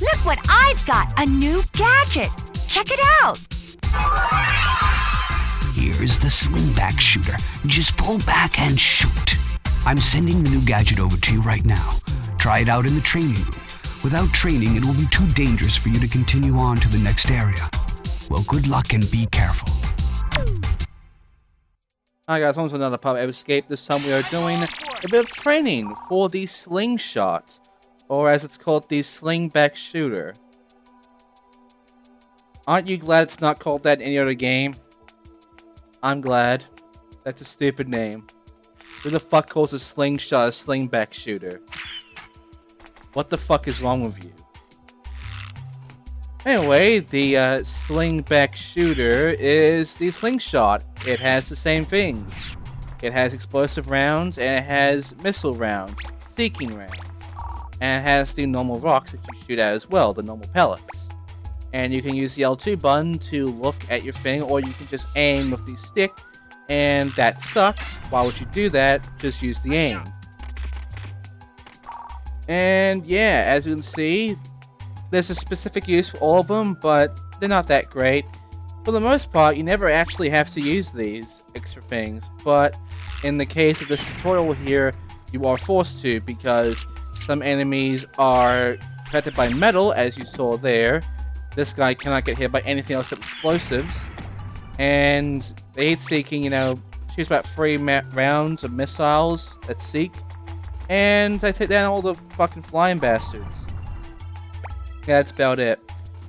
Look what I've got! A new gadget! Check it out! Here's the slingback shooter. Just pull back and shoot. I'm sending the new gadget over to you right now. Try it out in the training room. Without training, it will be too dangerous for you to continue on to the next area. Well, good luck and be careful. Hi guys, welcome to another part of Escape. This time we are doing a bit of training for the slingshot, or as it's called, the slingback shooter. Aren't you glad it's not called that in any other game? I'm glad. That's a stupid name. Who the fuck calls a slingshot a slingback shooter? What the fuck is wrong with you? Anyway, the slingback shooter is the slingshot. It has the same things. It has explosive rounds, and it has missile rounds, seeking rounds. And it has the normal rocks that you shoot at as well, the normal pellets. And you can use the L2 button to look at your thing, or you can just aim with the stick, and that sucks. Why would you do that? Just use the aim. And yeah, as you can see, there's a specific use for all of them, but they're not that great. For the most part, you never actually have to use these extra things, but in the case of this tutorial here, you are forced to, because some enemies are protected by metal, as you saw there. This guy cannot get hit by anything else except explosives. And the heat seeking, shoots about 3 rounds of missiles that seek. And they take down all the fucking flying bastards. Yeah, that's about it.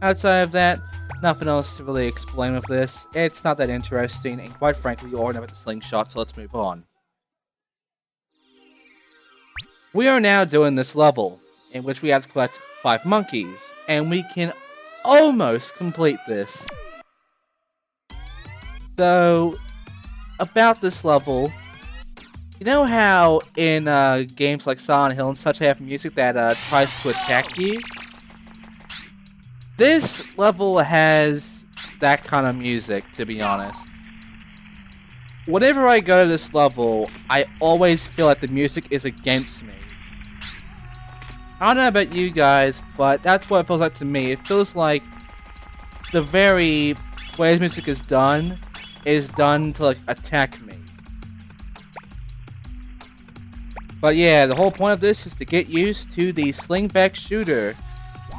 Outside of that, nothing else to really explain with this. It's not that interesting, and quite frankly, you already know about the slingshot, so let's move on. We are now doing this level, in which we have to collect 5 monkeys, and we can almost complete this. So, about this level, you know how in games like Silent Hill and such have music that tries to attack you? This level has that kind of music, to be honest. Whenever I go to this level, I always feel like the music is against me. I don't know about you guys, but that's what it feels like to me. It feels like the very way this music is done to like attack me. But yeah, the whole point of this is to get used to the slingback shooter,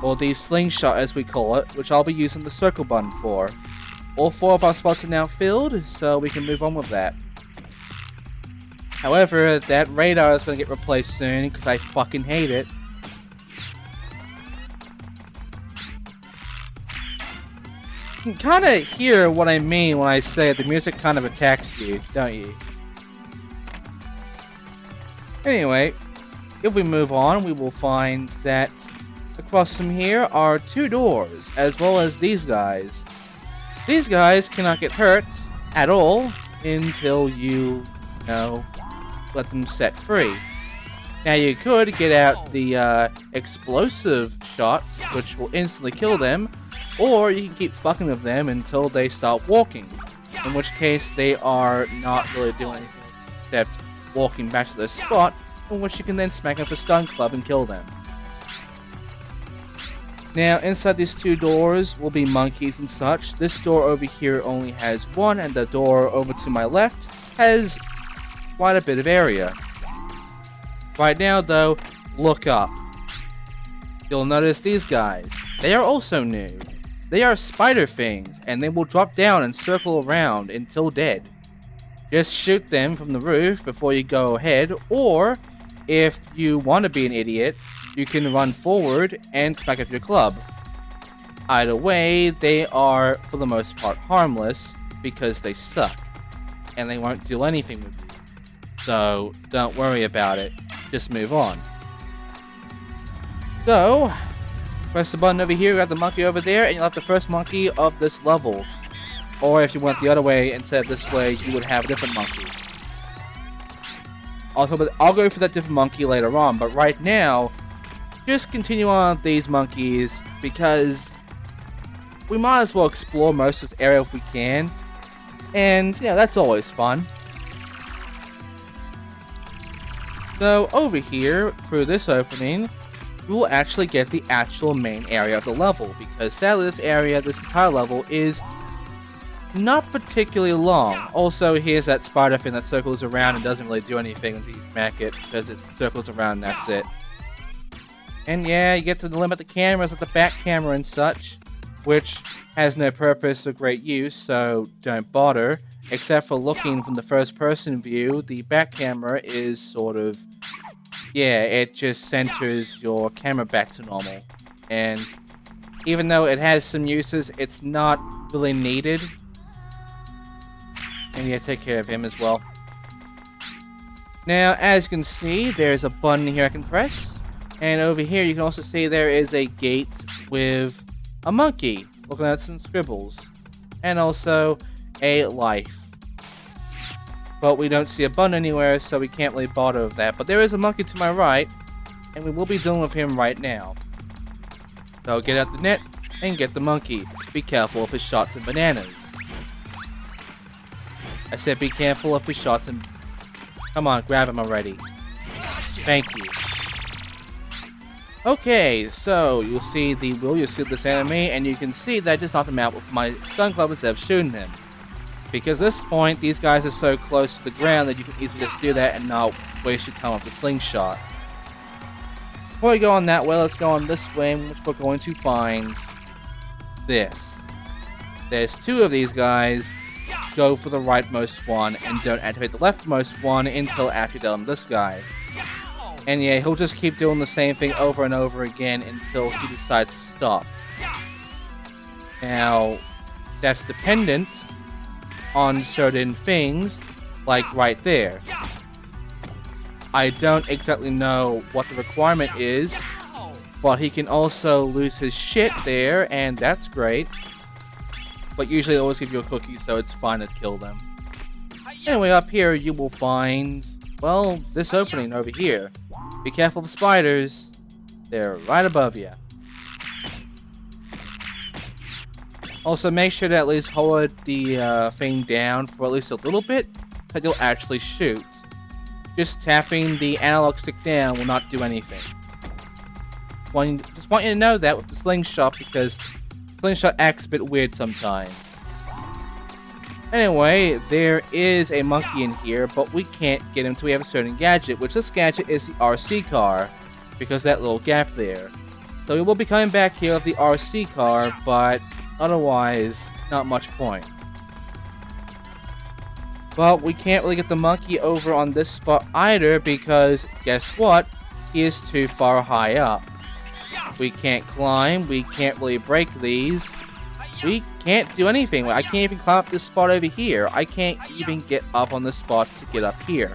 or the slingshot as we call it, which I'll be using the circle button for. All 4 of our spots are now filled, so we can move on with that. However, that radar is going to get replaced soon, because I fucking hate it. You can kind of hear what I mean when I say the music kind of attacks you, don't you? Anyway, if we move on, we will find that across from here are 2 doors, as well as these guys. These guys cannot get hurt at all until you let them set free. Now you could get out the explosive shots, which will instantly kill them, or you can keep fucking with them until they start walking, in which case they are not really doing anything except walking back to their spot, in which you can then smack up the stun club and kill them. Now, inside these 2 doors will be monkeys and such. This door over here only has 1, and the door over to my left has quite a bit of area. Right now, though, look up. You'll notice these guys. They are also new. They are spider things, and they will drop down and circle around until dead. Just shoot them from the roof before you go ahead, or if you want to be an idiot, you can run forward and smack up your club. Either way, they are, for the most part, harmless because they suck, and they won't do anything with you. So, don't worry about it. Just move on. So, press the button over here, grab the monkey over there, and you'll have the first monkey of this level. Or if you went the other way, instead of this way, you would have a different monkey. Also, but I'll go for that different monkey later on, but right now, just continue on with these monkeys, because we might as well explore most of this area if we can. And, that's always fun. So, over here, through this opening, we will actually get the actual main area of the level, because sadly this entire level is not particularly long. Also, here's that spider thing that circles around and doesn't really do anything until you smack it, because it circles around and that's it. And yeah, you get to limit the cameras like the back camera and such, which has no purpose or great use, so don't bother. Except for looking from the first person view, the back camera is sort of, yeah, it just centers your camera back to normal. And even though it has some uses, it's not really needed. And yeah, take care of him as well. Now, as you can see, there's a button here I can press. And over here, you can also see there is a gate with a monkey looking at some scribbles. And also a life. But we don't see a button anywhere, so we can't really bother with that. But there is a monkey to my right, and we will be dealing with him right now. So get out the net and get the monkey. Be careful of his shots and bananas. I said be careful of his shots and... Come on, grab him already. Thank you. Okay, so you'll see the wheel, you'll see this enemy, and you can see that I just knocked him out with my stun club instead of shooting him. Because at this point, these guys are so close to the ground that you can easily just do that and not waste your time with the slingshot. Before we go on that way, let's go on this way, in which we're going to find this. There's two of these guys. Go for the rightmost one and don't activate the leftmost one until after you're done with this guy. And yeah, he'll just keep doing the same thing over and over again until he decides to stop. Now, that's dependent on certain things, like right there. I don't exactly know what the requirement is, but he can also lose his shit there, and that's great. But usually they always give you a cookie, so it's fine to kill them. Anyway, up here you will find, well, this opening over here. Be careful of the spiders. They're right above you. Also, make sure to at least hold the thing down for at least a little bit, so you'll actually shoot. Just tapping the analog stick down will not do anything. Just want you to know that with the slingshot, because slingshot acts a bit weird sometimes. Anyway, there is a monkey in here, but we can't get him until we have a certain gadget, which this gadget is the RC car, because that little gap there. So we will be coming back here with the RC car, but otherwise, not much point. But we can't really get the monkey over on this spot either, because guess what? He is too far high up. We can't climb, we can't really break these. We can't do anything. I can't even climb up this spot over here. I can't even get up on the spot to get up here.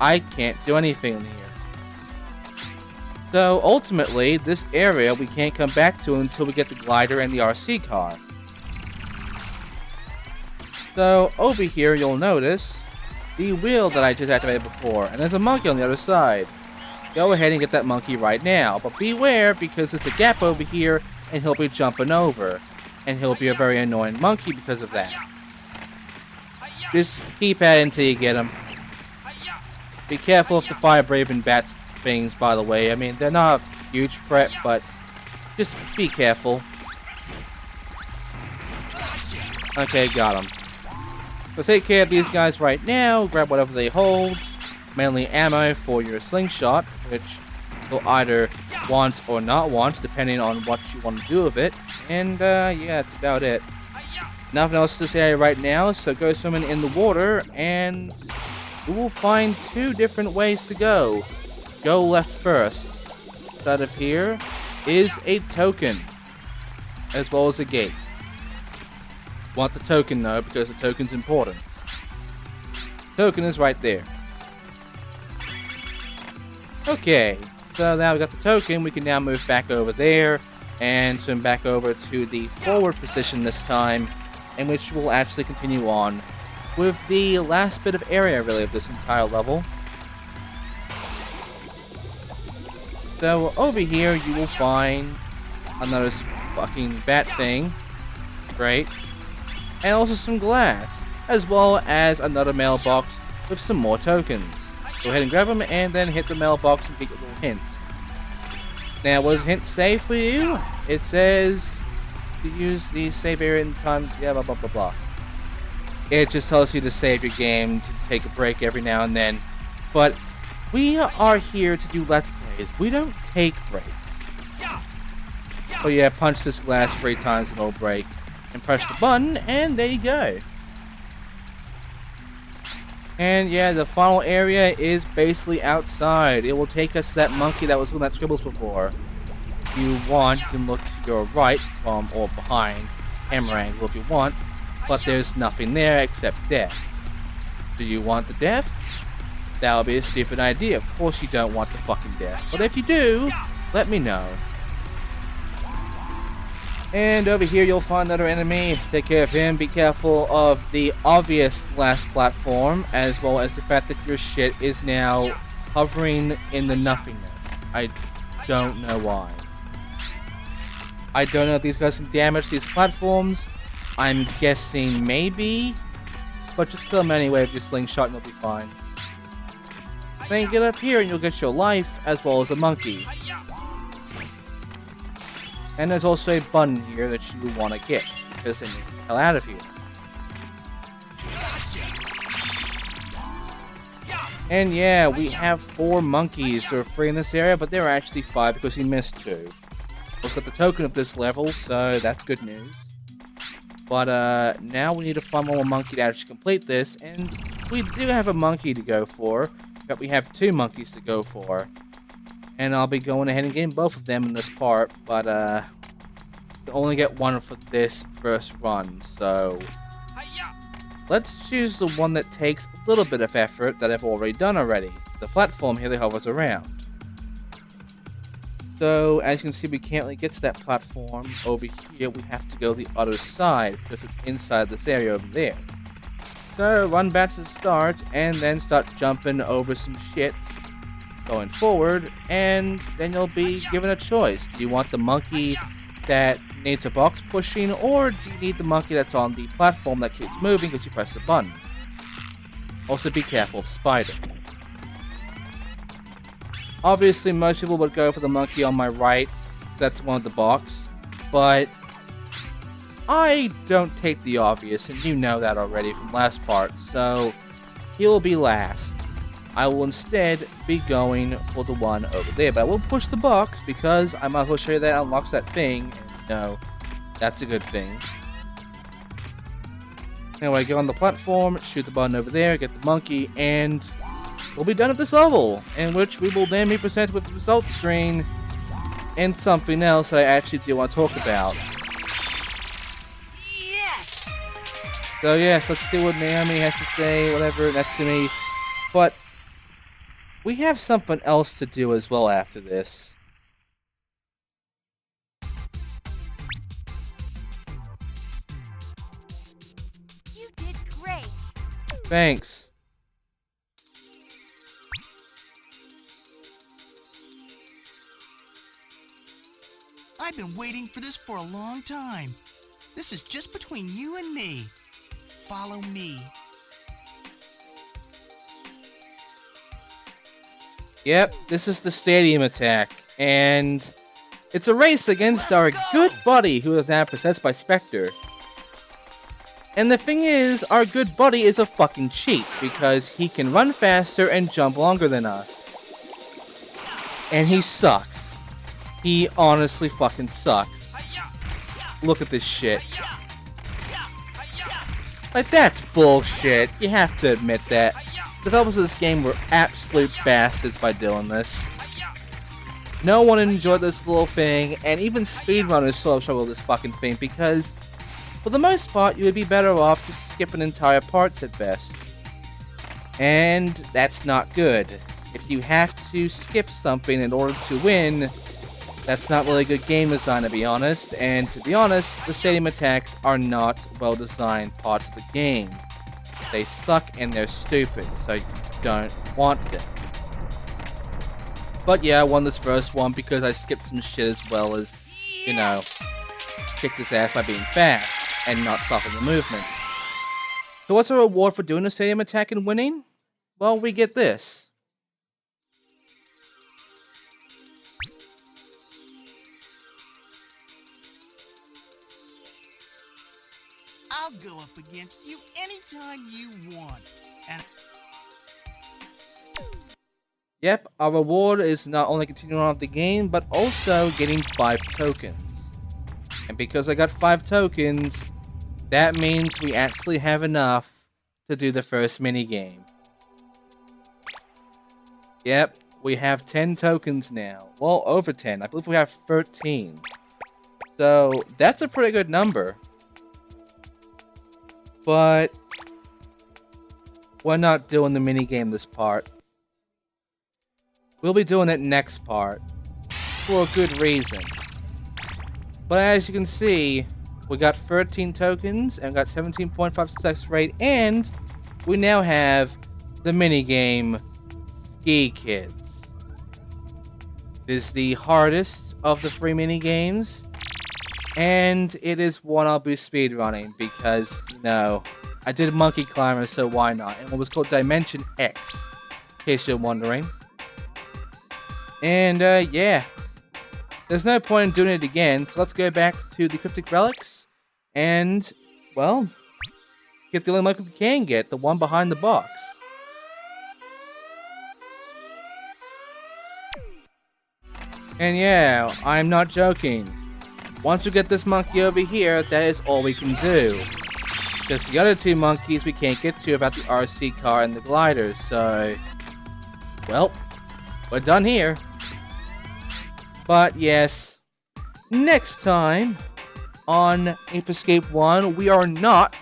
I can't do anything in here. So ultimately, this area we can't come back to until we get the glider and the RC car. So over here you'll notice the wheel that I just activated before, and there's a monkey on the other side. Go ahead and get that monkey right now, but beware because there's a gap over here and he'll be jumping over. And he'll be a very annoying monkey because of that. Just keep at it until you get him. Be careful of the fire brave and bat things, by the way. I mean, they're not a huge threat, but just be careful. Okay, got him. So take care of these guys right now. Grab whatever they hold. Mainly ammo for your slingshot, which you'll either want or not want, depending on what you want to do with it. And yeah, that's about it. Nothing else to say right now, so go swimming in the water, and you will find two different ways to go. Go left first. Out of here is a token, as well as a gate. Want the token though, because the token's important. Token is right there. Okay, so now we've got the token, we can now move back over there and swim back over to the forward position this time, in which we'll actually continue on with the last bit of area really of this entire level. So over here you will find another fucking bat thing, great, and also some glass, as well as another mailbox with some more tokens. Go ahead and grab them and then hit the mailbox and get your little hint. Now, what does hint say for you? It says to use the save area in time. Yeah, blah blah blah blah. It just tells you to save your game, to take a break every now and then. But we are here to do Let's Plays. We don't take breaks. Oh yeah, punch this glass 3 times and it'll break. And press the button, and there you go. And yeah, the final area is basically outside. It will take us to that monkey that was doing that scribbles before. If you want, you can look to your right from or behind camera angle if you want. But there's nothing there except death. Do you want the death? That would be a stupid idea. Of course you don't want the fucking death. But if you do, let me know. And over here you'll find another enemy. Take care of him. Be careful of the obvious last platform, as well as the fact that your shit is now hovering in the nothingness. I don't know why. I don't know if these guys can damage these platforms. I'm guessing maybe. But just kill them anyway with your slingshot and you'll be fine. Then get up here and you'll get your life, as well as a monkey. And there's also a button here that you want to get, because then you get the hell out of here. And yeah, we have 4 monkeys. There are 3 in this area, but there are actually 5 because we missed 2. Looks like the token of this level, so that's good news. But now we need to find one more monkey to actually complete this, and we do have a monkey to go for, but we have 2 monkeys to go for. And I'll be going ahead and getting both of them in this part, but you only get one for this first run, so let's choose the one that takes a little bit of effort that I've already done already. The platform here that hovers around. So as you can see, we can't really get to that platform over here. We have to go the other side because it's inside this area over there. So run back to the start and then start jumping over some shit going forward, and then you'll be given a choice. Do you want the monkey that needs a box pushing, or do you need the monkey that's on the platform that keeps moving because you press the button? Also be careful of spiders. Obviously most people would go for the monkey on my right, that's one of the box, but I don't take the obvious, and you know that already from last part, so he'll be last. I will instead be going for the one over there, but I will push the box because I might as well show you that unlocks that thing, and you know, that's a good thing. Anyway, get on the platform, shoot the button over there, get the monkey, and we'll be done at this level, in which we will then be presented with the results screen and something else that I actually do want to talk about. Yes! So yes, let's see what Naomi has to say, whatever, that's to me. But we have something else to do as well after this. You did great. Thanks. I've been waiting for this for a long time. This is just between you and me. Follow me. Yep, this is the stadium attack, and it's a race against our good buddy who is now possessed by Spectre. And the thing is, our good buddy is a fucking cheat, because he can run faster and jump longer than us. And he sucks. He honestly fucking sucks. Look at this shit. Like, that's bullshit. You have to admit that. The developers of this game were absolute bastards by doing this. No one enjoyed this little thing, and even speedrunners still have trouble with this fucking thing, because for the most part, you would be better off just skipping entire parts at best. And that's not good. If you have to skip something in order to win, that's not really good game design, to be honest. And to be honest, the stadium attacks are not well-designed parts of the game. They suck and they're stupid, so you don't want them. But yeah, I won this first one because I skipped some shit as well as, you know, kicked his ass by being fast and not stopping the movement. So what's the reward for doing the stadium attack and winning? Well, we get this. I'll go up against you anytime you want. And Yep, our reward is not only continuing on with the game, but also getting 5 tokens. And because I got 5 tokens, that means we actually have enough to do the first minigame. Yep, we have 10 tokens now. Well, over 10. I believe we have 13. So, that's a pretty good number. But we're not doing the minigame this part. We'll be doing it next part, for a good reason. But as you can see, we got 13 tokens, and we got 17.5 success rate, and we now have the minigame Ski Kids. It is the hardest of the 3 minigames, and it is one I'll be speedrunning, because, you know, I did Monkey Climber, so why not? And it was called Dimension X, in case you're wondering. And, yeah. There's no point in doing it again, so let's go back to the Cryptic Relics. And, well, get the only Monkey we can get, the one behind the box. And yeah, I'm not joking. Once we get this monkey over here, that is all we can do. Because the other 2 monkeys we can't get to about the RC car and the glider, so... well, we're done here. But yes, next time on Ape Escape 1, we are not,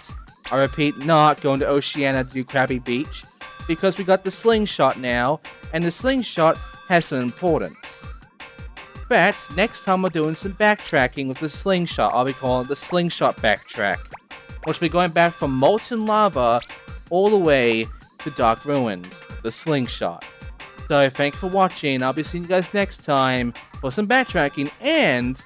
I repeat, not going to Oceania to do Krabby Beach, because we got the slingshot now, and the slingshot has some importance. But next time we're doing some backtracking with the slingshot. I'll be calling it the slingshot backtrack, which will be going back from molten lava all the way to dark ruins, the slingshot. So thanks for watching. I'll be seeing you guys next time for some backtracking and